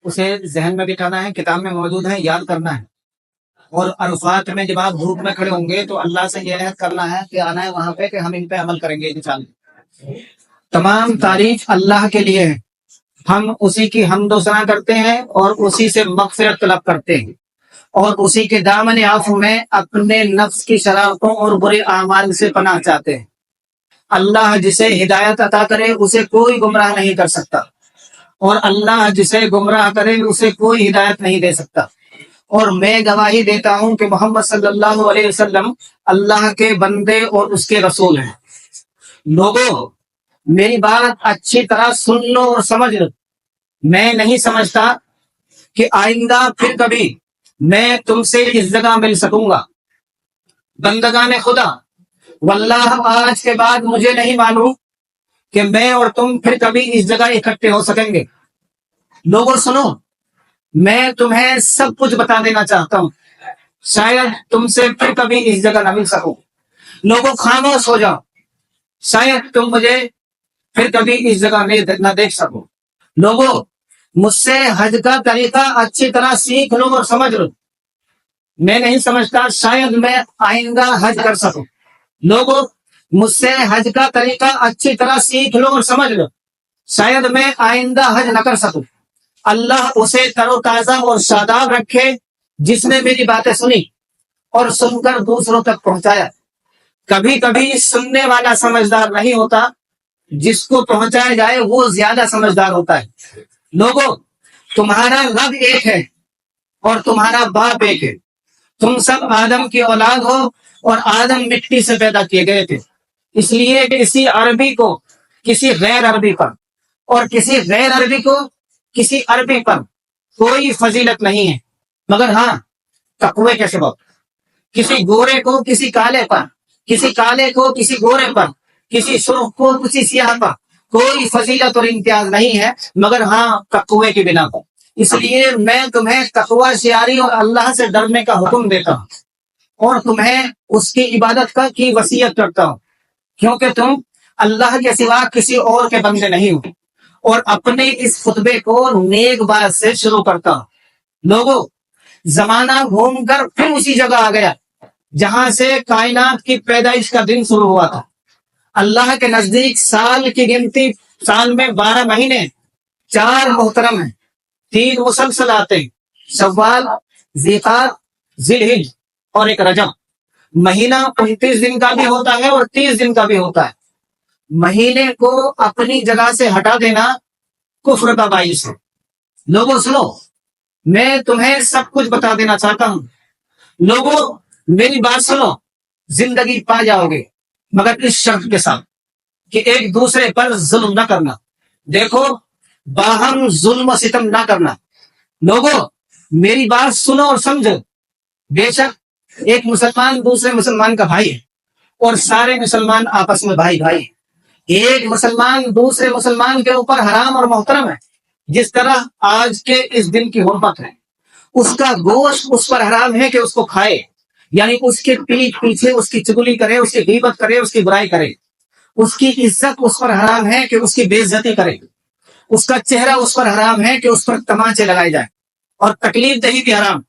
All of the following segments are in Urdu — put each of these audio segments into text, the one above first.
اسے ذہن میں بٹھانا ہے، کتاب میں موجود ہے، یاد کرنا ہے، اور عرفات میں جب آپ دھوپ میں کھڑے ہوں گے تو اللہ سے یہ عہد کرنا ہے کہ آنا ہے وہاں پہ کہ ہم ان پہ عمل کریں گے انشاءاللہ۔ تمام تعریف اللہ کے لیے ہے، ہم اسی کی حمد و ثنا کرتے ہیں اور اسی سے مغفرت طلب کرتے ہیں، اور اسی کے دامن عفو میں اپنے نفس کی شرارتوں اور برے اعمال سے پناہ چاہتے ہیں۔ اللہ جسے ہدایت عطا کرے اسے کوئی گمراہ نہیں کر سکتا، اور اللہ جسے گمراہ کرے اسے کوئی ہدایت نہیں دے سکتا، اور میں گواہی دیتا ہوں کہ محمد صلی اللہ علیہ وسلم اللہ کے بندے اور اس کے رسول ہیں۔ لوگوں، میری بات اچھی طرح سن لو اور سمجھ لو۔ میں نہیں سمجھتا کہ آئندہ پھر کبھی میں تم سے اس جگہ مل سکوں گا۔ بندگان خدا، واللہ آج کے بعد مجھے نہیں معلوم کہ میں اور تم پھر کبھی اس جگہ اکٹھے ہو سکیں گے۔ لوگوں سنو، میں تمہیں سب کچھ بتا دینا چاہتا ہوں، شاید تم سے پھر کبھی اس جگہ نہ مل سکوں۔ لوگوں خاموش ہو جاؤ، شاید تم مجھے پھر کبھی اس جگہ میں نہ دیکھ سکو۔ لوگوں، مجھ سے حج کا طریقہ اچھی طرح سیکھ لو اور سمجھ لو۔ میں نہیں سمجھتا شاید میں آئندہ حج کر سکوں۔ لوگوں، مجھ سے حج کا طریقہ اچھی طرح سیکھ لو اور سمجھ لو، شاید میں آئندہ حج نہ کر سکوں۔ اللہ اسے تر و تازہ اور شاداب رکھے جس نے میری باتیں سنی اور سن کر دوسروں تک پہنچایا۔ کبھی کبھی سننے والا سمجھدار نہیں ہوتا، جس کو پہنچایا جائے وہ زیادہ سمجھدار ہوتا ہے۔ لوگوں، تمہارا رب ایک ہے اور تمہارا باپ ایک ہے۔ تم سب آدم کی اولاد ہو اور آدم مٹی سے پیدا کیے گئے تھے، اس لیے کہ کسی عربی کو کسی غیر عربی پر اور کسی غیر عربی کو کسی عربی پر کوئی فضیلت نہیں ہے، مگر ہاں تقوی کے سبب۔ کسی گورے کو کسی کالے پر، کسی کالے کو کسی گورے پر، کسی سرخ کو کسی سیاہ پر کوئی فضیلت اور امتیاز نہیں ہے، مگر ہاں تقوی کی بنا پر۔ اس لیے میں تمہیں تقوی شیاری اور اللہ سے ڈرنے کا حکم دیتا ہوں، اور تمہیں اس کی عبادت کی وصیت کرتا ہوں، کیونکہ تم اللہ کے سوا کسی اور کے بندے نہیں ہو۔ اور اپنے اس خطبے کو نیک بات سے شروع کرتا ہوں۔ لوگوں، زمانہ گھوم کر پھر اسی جگہ آ گیا جہاں سے کائنات کی پیدائش کا دن شروع ہوا تھا۔ اللہ کے نزدیک سال کی گنتی، سال میں 12 مہینے، 4 محترم ہیں، 3 مسلسل آتے ہیں، شوال، ذیقعد، ذی الحج اور ایک رجب۔ مہینہ 29 دن کا بھی ہوتا ہے اور 30 دن کا بھی ہوتا ہے۔ مہینے کو اپنی جگہ سے ہٹا دینا کفر کا باعث ہے۔ لوگوں سنو، میں تمہیں سب کچھ بتا دینا چاہتا ہوں۔ لوگوں، میری بات سنو، زندگی پا جاؤ گے، مگر اس شرط کے ساتھ کہ ایک دوسرے پر ظلم نہ کرنا۔ دیکھو، باہم ظلم و ستم نہ کرنا۔ لوگوں، میری بات سنو اور سمجھو۔ بے شک ایک مسلمان دوسرے مسلمان کا بھائی ہے، اور سارے مسلمان آپس میں بھائی بھائی ہیں۔ ایک مسلمان دوسرے مسلمان کے اوپر حرام اور محترم ہے، جس طرح آج کے اس دن کی حرمت ہے۔ اس کا گوشت اس پر حرام ہے کہ اس کو کھائے، یعنی اس کے پیٹھ پیچھے اس کی چگلی کرے، اس کی غیبت کرے، اس کی برائی کرے۔ اس کی عزت اس پر حرام ہے کہ اس کی بے عزتی کرے۔ اس کا چہرہ اس پر حرام ہے کہ اس پر تماچے لگائے جائیں، اور تکلیف دہی بھی حرام،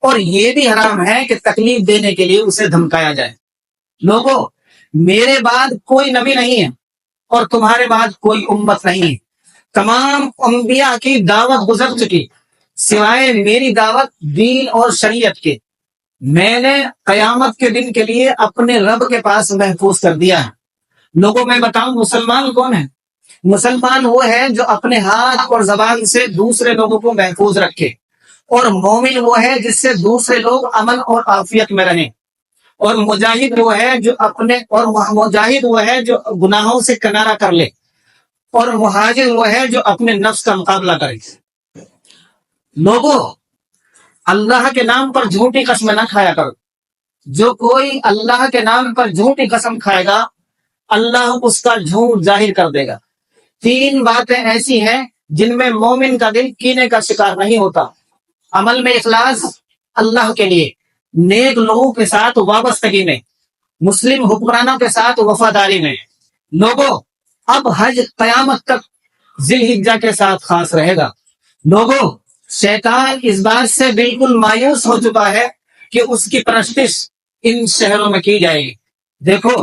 اور یہ بھی حرام ہے کہ تکلیف دینے کے لیے اسے دھمکایا جائے۔ لوگوں، میرے بعد کوئی نبی نہیں ہے اور تمہارے بعد کوئی امت نہیں ہے۔ تمام انبیاء کی دعوت گزر چکی، سوائے میری دعوت دین اور شریعت کے۔ میں نے قیامت کے دن کے لیے اپنے رب کے پاس محفوظ کر دیا ہے۔ لوگوں، میں بتاؤں مسلمان کون ہے؟ مسلمان وہ ہے جو اپنے ہاتھ اور زبان سے دوسرے لوگوں کو محفوظ رکھے، اور مومن وہ ہے جس سے دوسرے لوگ امن اور عافیت میں رہیں، اور مجاہد وہ ہے جو گناہوں سے کنارہ کر لے، اور مہاجر وہ ہے جو اپنے نفس کا مقابلہ کرے۔ لوگوں، اللہ کے نام پر جھوٹی قسم نہ کھایا کرو۔ جو کوئی اللہ کے نام پر جھوٹی قسم کھائے گا، اللہ اس کا جھوٹ ظاہر کر دے گا۔ 3 باتیں ایسی ہیں جن میں مومن کا دل کینے کا شکار نہیں ہوتا: عمل میں اخلاص اللہ کے لیے، نیک لوگوں کے ساتھ وابستگی میں، مسلم حکمرانوں کے ساتھ وفاداری میں۔ لوگوں، اب حج قیامت تک ذی الحجہ کے ساتھ خاص رہے گا۔ لوگوں، شیطان اس بات سے بالکل مایوس ہو چکا ہے کہ اس کی پرستش ان شہروں میں کی جائے گی۔ دیکھو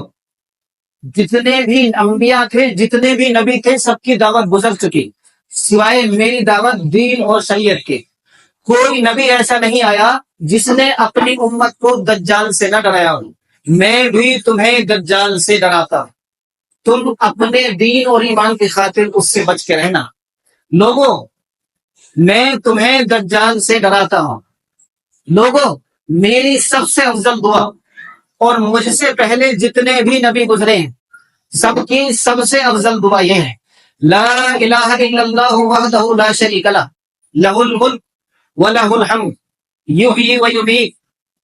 جتنے بھی انبیاء تھے، جتنے بھی نبی تھے، سب کی دعوت گزر چکی، سوائے میری دعوت دین اور شریعت کے۔ کوئی نبی ایسا نہیں آیا جس نے اپنی امت کو دجال سے نہ ڈرایا ہو۔ میں بھی تمہیں دجال سے ڈراتا ہوں، تم اپنے دین اور ایمان کی خاطر اس سے بچ کے رہنا۔ لوگوں میں تمہیں دجال سے ڈراتا ہوں۔ لوگوں میری سب سے افضل دعا اور مجھ سے پہلے جتنے بھی نبی گزرے ہیں سب کی سب سے افضل دعا یہ ہے، لا الہ الا اللہ وحدہ لا شریک لہ، لہ الملک ولہ الحمد، یحیی ویمیت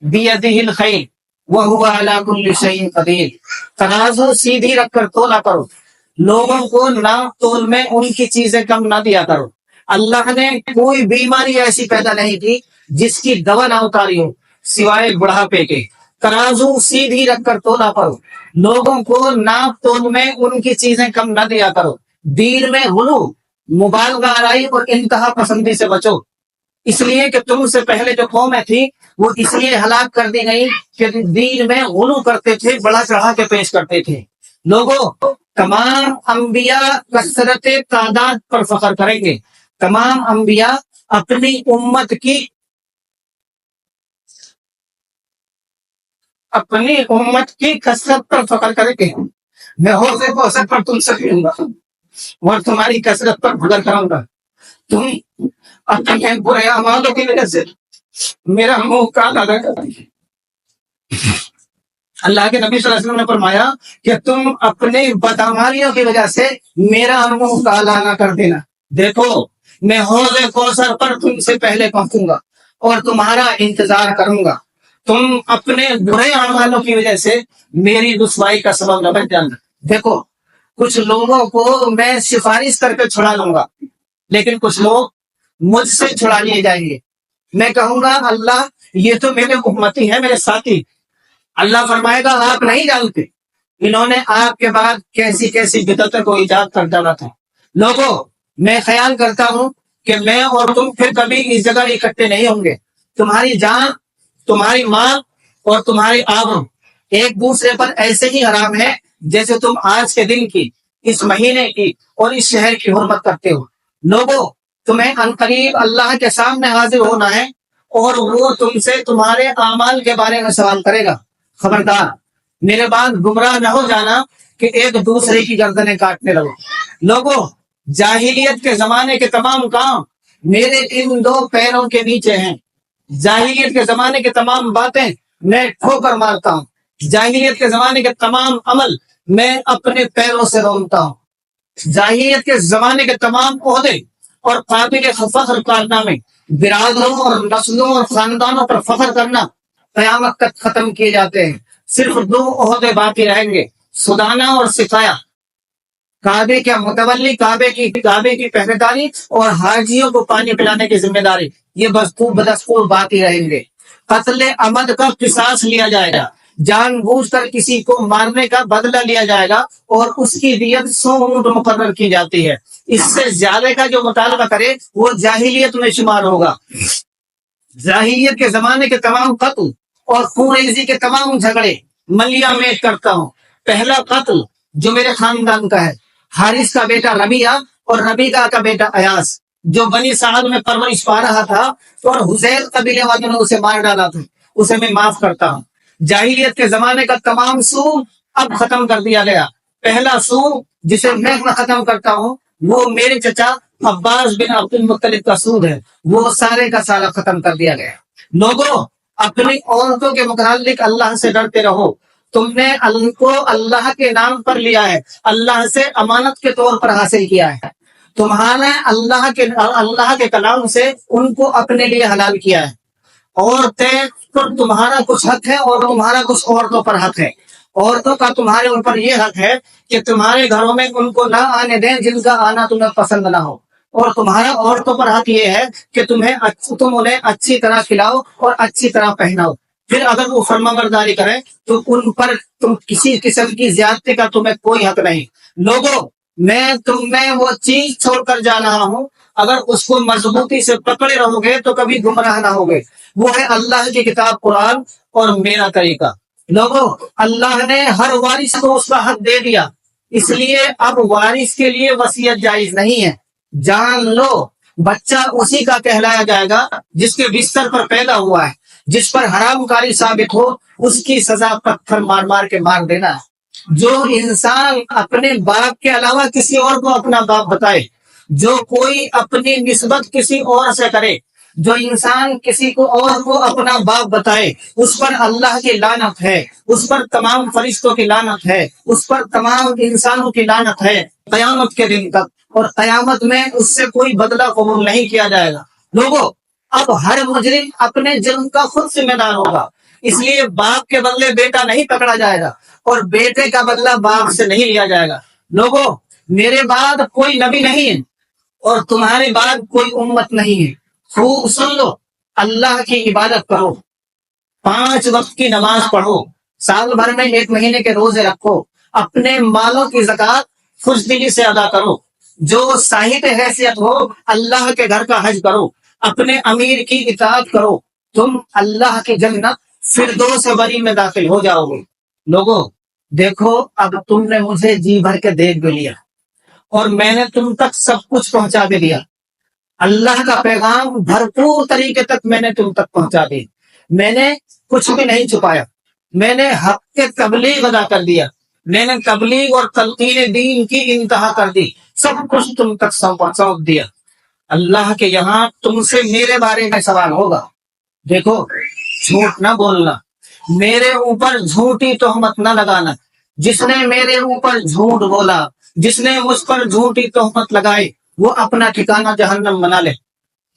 بیدہ الخیر وہو علی کل شیء قدیر۔ ترازو سیدھی رکھ کر تولا کرو، لوگوں کو ناپ تول میں ان کی چیزیں کم نہ دیا کرو۔ اللہ نے کوئی بیماری ایسی پیدا نہیں کی جس کی دوا نہ اتاری ہو سوائے بڑھاپے کے۔ ترازو سیدھی رکھ کر تولا کرو، لوگوں کو ناپ تول میں ان کی چیزیں کم نہ دیا کرو۔ دین میں غلو، مبالغہ آرائی اور انتہا پسندی سے بچو، اس لیے کہ تم سے پہلے جو قومیں تھی وہ اس لیے ہلاک کر دی گئی کہ دین میں غلو کرتے تھے، بڑا چڑھا کے پیش کرتے تھے۔ لوگوں تمام انبیاء کثرت تعداد پر فخر کریں گے، تمام انبیاء اپنی امت کی کثرت پر فخر کریں گے۔ میں حوض کوثر پر تم سے پیوں گا اور تمہاری کثرت پر فخر کروں گا۔ تم اپنے برے اعمالوں کی وجہ سے میرا منہ کالا نہ کر۔ اللہ کے نبی صلی اللہ علیہ وسلم نے فرمایا کہ تم اپنے بدعمالیوں کی وجہ سے میرا منہ کالا نہ کر دینا۔ دیکھو میں حوض کوثر پر تم سے پہلے پہنچوں گا اور تمہارا انتظار کروں گا، تم اپنے برے اعمالوں کی وجہ سے میری رسوائی کا سبب نہ بن جانا۔ دیکھو کچھ لوگوں کو میں سفارش کر کے چھڑا لوں گا، لیکن کچھ لوگ مجھ سے چھڑا لیے جائیں گے۔ میں کہوں گا اللہ یہ تو میرے امتی ہیں، میرے ساتھی۔ اللہ فرمائے گا آپ نہیں جانتے انہوں نے آپ کے بعد کیسی کیسی بدعتوں کو ایجاد کر ڈالا تھا۔ لوگوں میں خیال کرتا ہوں کہ میں اور تم پھر کبھی اس جگہ اکٹھے نہیں ہوں گے۔ تمہاری جان، تمہاری ماں اور تمہاری آبرو ایک دوسرے پر ایسے ہی حرام ہے جیسے تم آج کے دن کی، اس مہینے کی اور اس شہر کی حرمت کرتے ہو۔ لوگوں تمہیں عنقریب اللہ کے سامنے حاضر ہونا ہے اور وہ تم سے تمہارے اعمال کے بارے میں سوال کرے گا۔ خبردار میرے بعد گمراہ نہ ہو جانا کہ ایک دوسرے کی گردنیں کاٹنے لگو۔ لوگوں جاہلیت کے زمانے کے تمام کام میرے ان دو پیروں کے نیچے ہیں۔ جاہلیت کے زمانے کے تمام باتیں میں ٹھوکر مارتا ہوں، جاہلیت کے زمانے کے تمام عمل میں اپنے پیروں سے رومتا ہوں۔ جاہلیت کے زمانے کے تمام عہدے اور قابل فخر کارنامے، برادروں اور نسلوں اور خاندانوں پر فخر کرنا قیامت تک ختم کیے جاتے ہیں۔ صرف دو عہدے باقی رہیں گے، سدانہ اور سفایا، کعبے کے متولی، کعبے کی پہرے داری اور حاجیوں کو پانی پلانے کی ذمہ داری، یہ بدستور باقی رہیں گے۔ قتل عمد کا قصاص لیا جائے گا، جان بوجھ کر کسی کو مارنے کا بدلہ لیا جائے گا اور اس کی دیت 100 اونٹ مقرر کی جاتی ہے۔ اس سے زیادہ کا جو مطالبہ کرے وہ جاہلیت میں شمار ہوگا۔ جاہلیت کے زمانے کے تمام قتل اور خونریزی کے تمام جھگڑے ملیا میں کرتا ہوں۔ پہلا قتل جو میرے خاندان کا ہے، حارث کا بیٹا ربیعہ اور ربیعہ کا بیٹا ایاس، جو بنی سعد میں پرورش پا رہا تھا اور حذیل قبیلے والوں نے اسے مار ڈالا تھا، اسے میں معاف کرتا ہوں۔ جاہلیت کے زمانے کا تمام سود اب ختم کر دیا گیا۔ پہلا سود جسے میں ختم کرتا ہوں وہ میرے چچا عباس بن عبد المطلب کا سود ہے، وہ سارے کا سارا ختم کر دیا گیا۔ لوگوں اپنی عورتوں کے متعلق اللہ سے ڈرتے رہو۔ تم نے ان کو اللہ کے نام پر لیا ہے، اللہ سے امانت کے طور پر حاصل کیا ہے۔ تمہارے اللہ کے کلام سے ان کو اپنے لیے حلال کیا ہے۔ عورتیں پر تمہارا کچھ حق ہے اور تمہارا کچھ عورتوں پر حق ہے۔ عورتوں کا تمہارے اوپر یہ حق ہے کہ تمہارے گھروں میں ان کو نہ آنے دیں جن کا آنا تمہیں پسند نہ ہو، اور تمہارا عورتوں پر حق یہ ہے کہ تم انہیں اچھی طرح کھلاؤ اور اچھی طرح پہناؤ۔ پھر اگر وہ فرما برداری کریں تو ان پر تم کسی قسم کی زیادتی کا تمہیں کوئی حق نہیں۔ لوگوں میں تم میں وہ چیز چھوڑ کر جا رہا ہوں اگر اس کو مضبوطی سے پکڑے رہو گے تو کبھی گمراہ نہ ہوگے. وہ ہے اللہ کی کتاب قرآن اور میرا طریقہ. لوگوں، اللہ نے ہر وارث کو اس کا حق دے دیا، اس لیے اب وارث کے لیے وصیت جائز نہیں ہے. جان لو، بچہ اسی کا کہلایا جائے گا جس کے بستر پر پیدا ہوا ہے. جس پر حرام کاری ثابت ہو اس کی سزا پتھر مار مار کے مار دینا. جو انسان اپنے باپ کے علاوہ کسی اور کو اپنا باپ بتائے، جو کوئی اپنی نسبت کسی اور سے کرے، جو انسان کسی کو اور کو اپنا باپ بتائے، اس پر اللہ کی لعنت ہے، اس پر تمام فرشتوں کی لعنت ہے، اس پر تمام انسانوں کی لعنت ہے قیامت کے دن تک. اور قیامت میں اس سے کوئی بدلہ قبول نہیں کیا جائے گا. لوگوں، اب ہر مجرم اپنے جرم کا خود ذمہ دار ہوگا. اس لیے باپ کے بدلے بیٹا نہیں پکڑا جائے گا اور بیٹے کا بدلہ باپ سے نہیں لیا جائے گا. لوگوں، میرے بعد کوئی نبی نہیں ہے اور تمہارے بعد کوئی امت نہیں ہے. خوب سن لو، اللہ کی عبادت کرو، 5 وقت کی نماز پڑھو، سال بھر میں 1 مہینے کے روزے رکھو، اپنے مالوں کی زکوٰۃ خوشدلی سے ادا کرو، جو صاحب حیثیت ہو اللہ کے گھر کا حج کرو، اپنے امیر کی اطاعت کرو، تم اللہ کی جنت فردوس بری میں داخل ہو جاؤ گے. لوگوں، دیکھو، اب تم نے مجھے جی بھر کے دیکھ بھی لیا اور میں نے تم تک سب کچھ پہنچا بھی دیا. اللہ کا پیغام بھرپور طریقے تک میں نے تم تک پہنچا دی. میں نے کچھ بھی نہیں چھپایا. میں نے حق کے تبلیغ ادا کر دیا. میں نے تبلیغ اور تلقین دین کی انتہا کر دی. سب کچھ تم تک سونپ دیا. اللہ کے یہاں تم سے میرے بارے میں سوال ہوگا. دیکھو، جھوٹ نہ بولنا، میرے اوپر جھوٹی تہمت نہ لگانا. جس نے میرے اوپر جھوٹ بولا، جس نے مجھ پر جھوٹی تہمت لگائی، وہ اپنا ٹھکانہ جہنم بنا لے.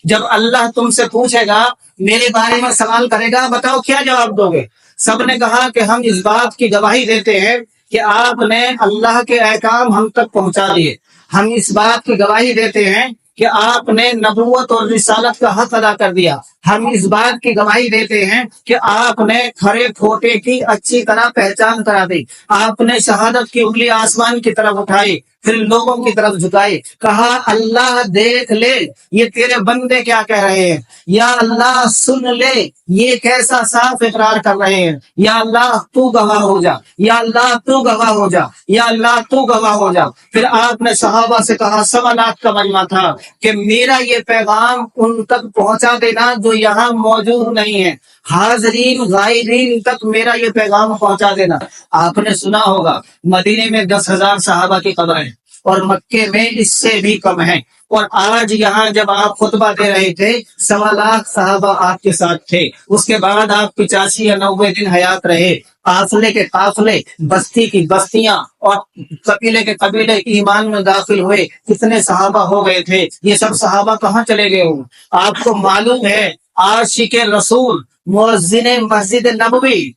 جب اللہ تم سے پوچھے گا، میرے بارے میں سوال کرے گا، بتاؤ کیا جواب دو گے؟ سب نے کہا کہ ہم اس بات کی گواہی دیتے ہیں کہ آپ نے اللہ کے احکام ہم تک پہنچا دیے. ہم اس بات کی گواہی دیتے ہیں کہ آپ نے نبوت اور رسالت کا حق ادا کر دیا. ہم اس بات کی گواہی دیتے ہیں کہ آپ نے کھرے کھوٹے کی اچھی طرح پہچان کرا دی. آپ نے شہادت کی انگلی آسمان کی طرف اٹھائی، پھر لوگوں کی طرف جھکائی، کہا اللہ دیکھ لے یہ تیرے بندے کیا کہہ رہے ہیں، یا اللہ سن لے یہ کیسا صاف اقرار کر رہے ہیں، یا اللہ تو گواہ ہو جا، یا اللہ تو گواہ ہو جا، یا اللہ تو گواہ ہو جا. پھر آپ نے صحابہ سے کہا، 1.25 کا مجمع تھا، کہ میرا یہ پیغام ان تک پہنچا دینا جو یہاں موجود نہیں ہے. حاضرین غائبین تک میرا یہ پیغام پہنچا دینا. آپ نے سنا ہوگا مدینے میں 10,000 صحابہ کی قبریں اور مکے میں اس سے بھی کم ہیں. اور آج یہاں جب آپ خطبہ دے رہے تھے 1.25 صحابہ آپ کے ساتھ تھے. اس کے بعد آپ 85 یا 90 دن حیات رہے. قافلے کے قافلے، بستی کی بستیاں اور قبیلے کے قبیلے ایمان میں داخل ہوئے. کتنے صحابہ ہو گئے تھے؟ یہ سب صحابہ کہاں چلے گئے ہوں؟ آپ کو معلوم ہے عاشق رسول، مؤذن مسجد نبوی،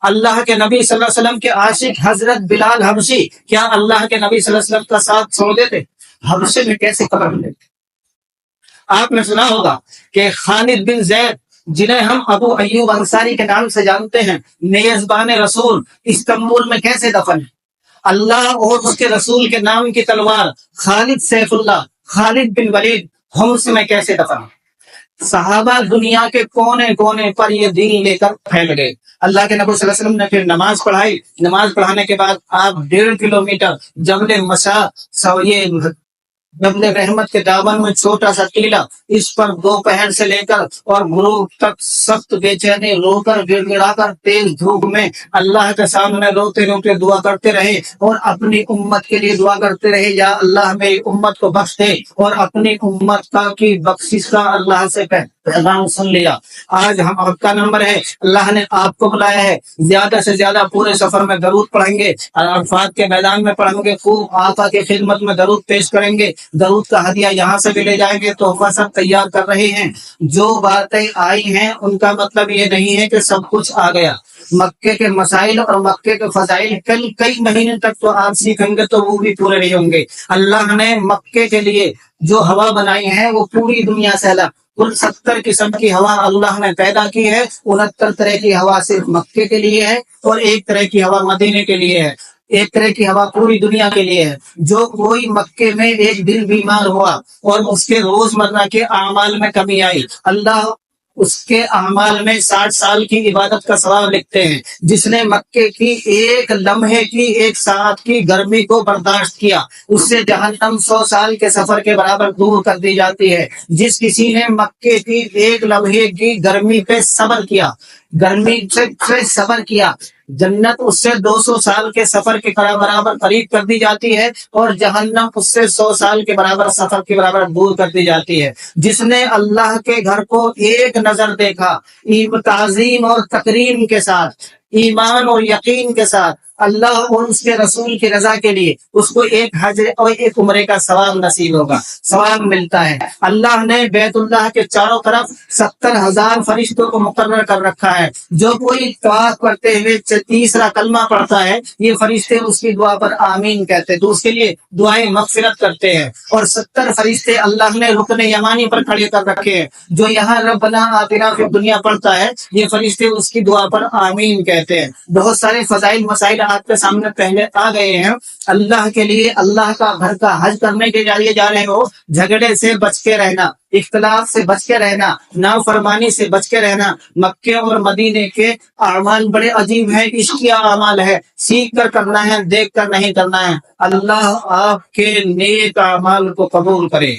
اللہ کے نبی صلی اللہ علیہ وسلم کے عاشق حضرت بلال حبشی، کیا اللہ کے نبی صلی اللہ علیہ وسلم کا ساتھ چھوڑ دیتے؟ حبشے میں کیسے قبر ملے؟ آپ نے سنا ہوگا کہ خالد بن زید، جنہیں ہم ابو ایوب انصاری کے نام سے جانتے ہیں، میزبان رسول، استنبول میں کیسے دفن ہے؟ اللہ اور اس کے رسول کے نام کی تلوار خالد سیف اللہ، خالد بن ولید، ہومس میں کیسے دفن؟ صحابہ دنیا کے کونے کونے پر یہ دین لے کر پھیل گئے. اللہ کے نبی صلی اللہ علیہ وسلم نے پھر نماز پڑھائی. نماز پڑھانے کے بعد آپ 1.5 کلومیٹر جبل مشا، جبل رحمت کے دامن میں چھوٹا سا ٹیلا، اس پر دوپہر سے لے کر اور غروب تک سخت بے چینی، رو کر گڑ گڑا کر تیز دھوپ میں اللہ کے سامنے روتے روتے دعا کرتے رہے اور اپنی امت کے لیے دعا کرتے رہے، یا اللہ میری امت کو بخش دے. اور اپنی امت کی بخشش کا اللہ سے پیغام سن لیا. آج ہم آپ کا نمبر ہے، اللہ نے آپ کو بلایا ہے. زیادہ سے زیادہ پورے سفر میں درود پڑھیں گے، عرفات کے میدان میں پڑھیں گے، خوب آقا کی خدمت میں درود پیش کریں گے. درود کا ہدیہ یہاں سے بھی لے جائیں گے. تحفہ سب تیار کر رہے ہیں. جو باتیں آئی ہیں ان کا مطلب یہ نہیں ہے کہ سب کچھ آ گیا. مکے کے مسائل اور مکے کے فضائل کئی مہینے تک تو آپ سیکھیں گے تو وہ بھی پورے نہیں ہوں گے. اللہ نے مکے کے لیے جو ہوا بنائی ہے وہ پوری دنیا سے الگ، کل 70 قسم کی ہوا اللہ نے پیدا کی ہے. 69 طرح کی ہوا صرف مکے کے لیے ہے اور 1 طرح کی ہوا مدینے کے لیے ہے. ایک طرح کی ہوا پوری دنیا کے لیے ہے. جو کوئی مکے میں ایک دن بیمار ہوا اور اس کے روزمرہ کے اعمال میں کمی آئی، اللہ اس کے اعمال میں 60 سال کی عبادت کا ثواب لکھتے ہیں. جس نے مکے کی ایک لمحے کی، ایک ساتھ کی گرمی کو برداشت کیا، اس سے جہنم 100 سال کے سفر کے برابر دور کر دی جاتی ہے. جس کسی نے مکے کی ایک لمحے کی گرمی پہ صبر کیا، گرمی سے صبر کیا، جنت اس سے 200 سال کے سفر کے برابر قریب کر دی جاتی ہے، اور جہنم اس سے 100 سال کے برابر سفر کے برابر دور کر دی جاتی ہے. جس نے اللہ کے گھر کو ایک نظر دیکھا، تعظیم اور تکریم کے ساتھ، ایمان اور یقین کے ساتھ، اللہ اور اس کے رسول کی رضا کے لیے، اس کو ایک حج اور ایک عمرے کا ثواب نصیب ہوگا، ثواب ملتا ہے. اللہ نے بیت اللہ کے چاروں طرف 70,000 فرشتوں کو مقرر کر رکھا ہے. جو کوئی طواف کرتے ہوئے تیسرا کلمہ پڑھتا ہے، یہ فرشتے اس کی دعا پر آمین کہتے ہیں، تو اس کے لیے دعائیں مغفرت کرتے ہیں. اور 70 فرشتے اللہ نے رکن یمانی پر کھڑے کر رکھے ہیں. جو یہاں ربنا آتنا فی الدنیا پڑھتا ہے، یہ فرشتے اس کی دعا پر آمین کہتے ہیں. بہت سارے فضائل مسائل آپ کے سامنے پہلے آ گئے ہیں. اللہ کے لیے اللہ کا گھر کا حج کرنے کے لیے جا رہے ہو، جھگڑے سے بچ کے رہنا، اختلاف سے بچ کے رہنا، نافرمانی سے بچ کے رہنا. مکے اور مدینے کے اعمال بڑے عجیب ہیں، عشقیہ اعمال ہے، سیکھ کر کرنا ہے، دیکھ کر نہیں کرنا ہے. اللہ آپ کے نیک اعمال کو قبول کرے.